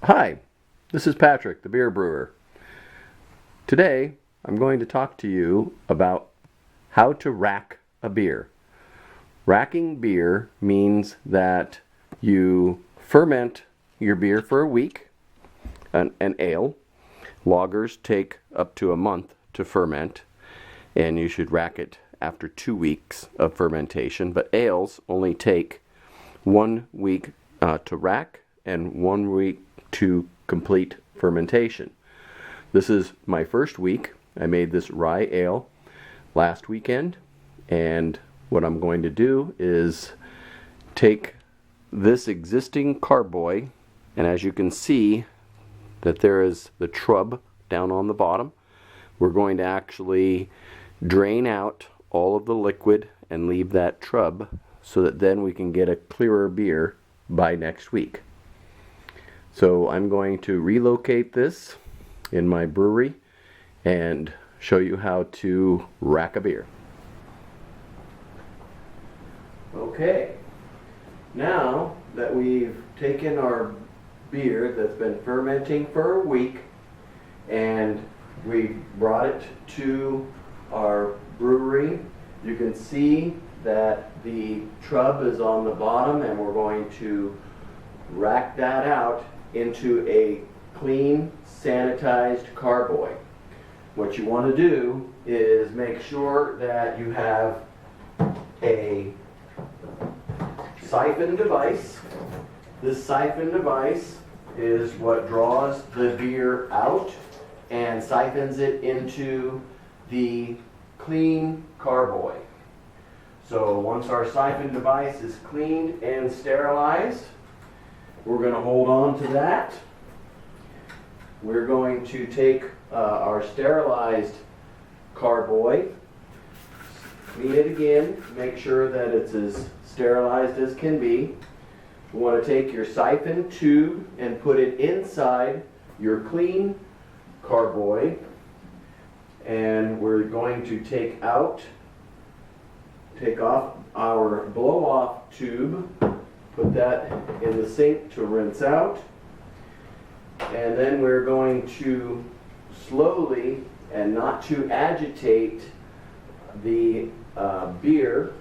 Hi, this is Patrick, the beer brewer. Today, I'm going to talk to you about how to rack a beer. Racking beer means that you ferment your beer for a week, an ale. Lagers take up to a month to ferment, and you should rack it after 2 weeks of fermentation, but ales only take 1 week to rack and 1 week to complete fermentation. This is my first week. I made this rye ale last weekend, and what I'm going to do is take this existing carboy, and as you can see that there is the trub down on the bottom. We're going to actually drain out all of the liquid and leave that trub so that then we can get a clearer beer by next week. So I'm going to relocate this in my brewery and show you how to rack a beer. Okay, now that we've taken our beer that's been fermenting for a week and we brought it to our brewery, you can see that the trub is on the bottom, and we're going to rack that out into a clean, sanitized carboy. What you want to do is make sure that you have a siphon device. This siphon device is what draws the beer out and siphons it into the clean carboy. So once our siphon device is cleaned and sterilized, we're going to hold on to that. We're going to take our sterilized carboy, clean it again, make sure that it's as sterilized as can be. You want to take your siphon tube and put it inside your clean carboy, and we're going to take off our blow-off tube, put that in the sink to rinse out, and then we're going to slowly and not to agitate the beer,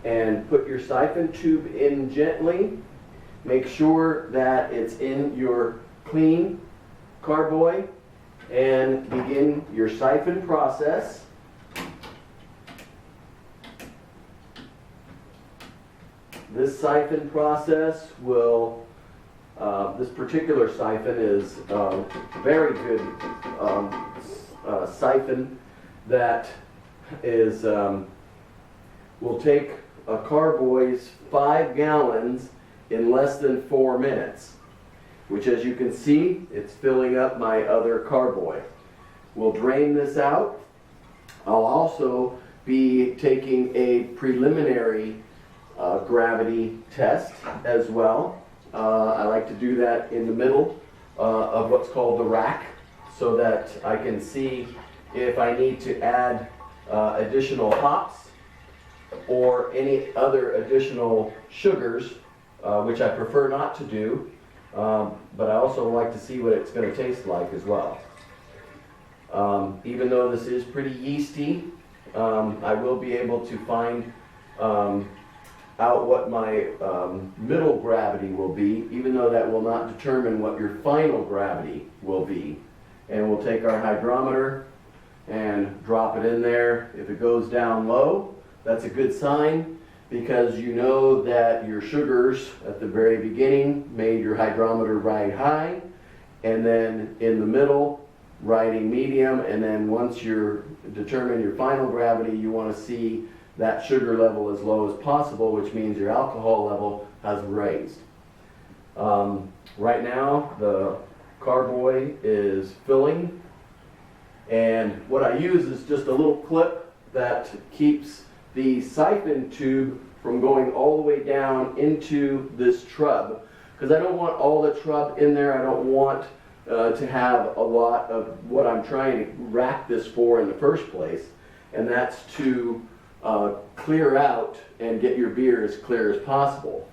and put your siphon tube in gently. Make sure that it's in your clean carboy and begin your siphon process. This siphon process will, this particular siphon is a very good siphon that is, will take a carboy's 5 gallons in less than 4 minutes, which, as you can see, it's filling up my other carboy. We'll drain this out. I'll also be taking a preliminary gravity test as well. I like to do that in the middle of what's called the rack, so that I can see if I need to add additional hops or any other additional sugars, which I prefer not to do, but I also like to see what it's going to taste like as well. Even though this is pretty yeasty, I will be able to find out what my middle gravity will be, even though that will not determine what your final gravity will be. And we'll take our hydrometer and drop it in there. If it goes down low, that's a good sign, because you know that your sugars at the very beginning made your hydrometer ride high, and then in the middle riding medium, and then once you determine your final gravity, you want to see that sugar level as low as possible, which means your alcohol level has raised. Right now the carboy is filling, and what I use is just a little clip that keeps the siphon tube from going all the way down into this trub, because I don't want all the trub in there. I don't want to have a lot of what I'm trying to rack this for in the first place, and that's to clear out and get your beer as clear as possible.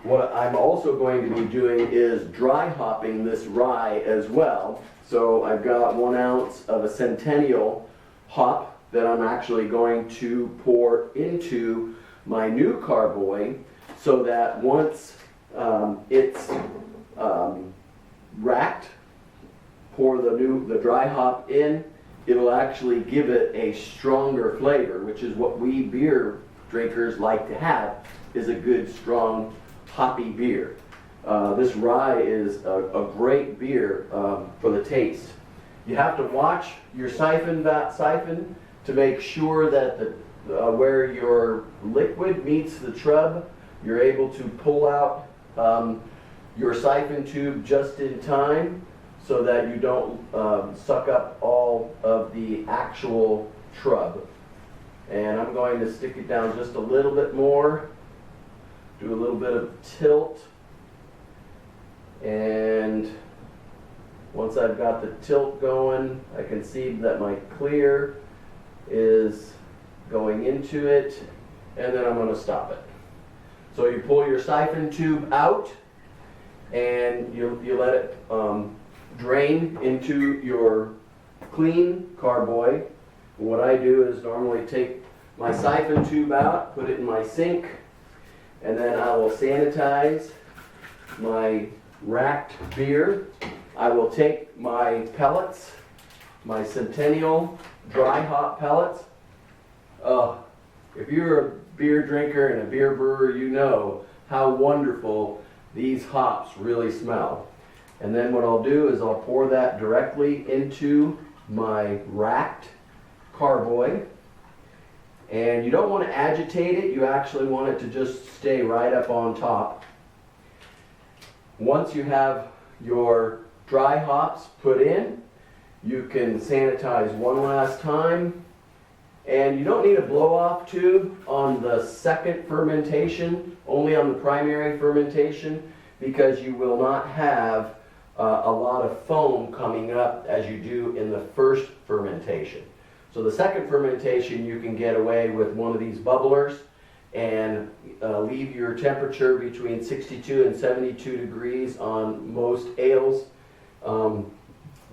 what I'm also going to be doing is dry hopping this rye as well. So I've got 1 ounce of a Centennial hop that I'm actually going to pour into my new carboy, so that once it's racked, pour the dry hop in, it'll actually give it a stronger flavor, which is what we beer drinkers like to have, is a good strong hoppy beer. This rye is a great beer for the taste. You have to watch your siphon to make sure that where your liquid meets the trub, you're able to pull out your siphon tube just in time, so that you don't suck up all of the actual trub. And I'm going to stick it down just a little bit more, do a little bit of tilt, and once I've got the tilt going, I can see that my clear is going into it, and then I'm going to stop it. So you pull your siphon tube out, and you let it drain into your clean carboy. What I do is normally take my siphon tube out, put it in my sink, and then I will sanitize my racked beer. I will take my pellets, my Centennial dry hop pellets. If you're a beer drinker and a beer brewer, you know how wonderful these hops really smell. And then what I'll do is I'll pour that directly into my racked carboy. And you don't want to agitate it, you actually want it to just stay right up on top. Once you have your dry hops put in, you can sanitize one last time. And you don't need a blow-off tube on the second fermentation, only on the primary fermentation, because you will not have a lot of foam coming up as you do in the first fermentation. So the second fermentation, you can get away with one of these bubblers and leave your temperature between 62 and 72 degrees on most ales.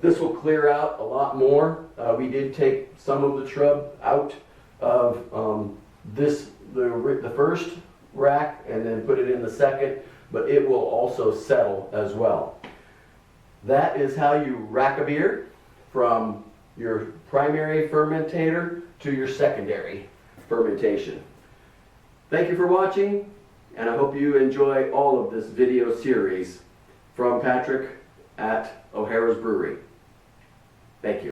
This will clear out a lot more. We did take some of the trub out of the first rack and then put it in the second, but it will also settle as well. That is how you rack a beer from your primary fermentator to your secondary fermentation. Thank you for watching, and I hope you enjoy all of this video series from Patrick at O'Hara's Brewery. Thank you.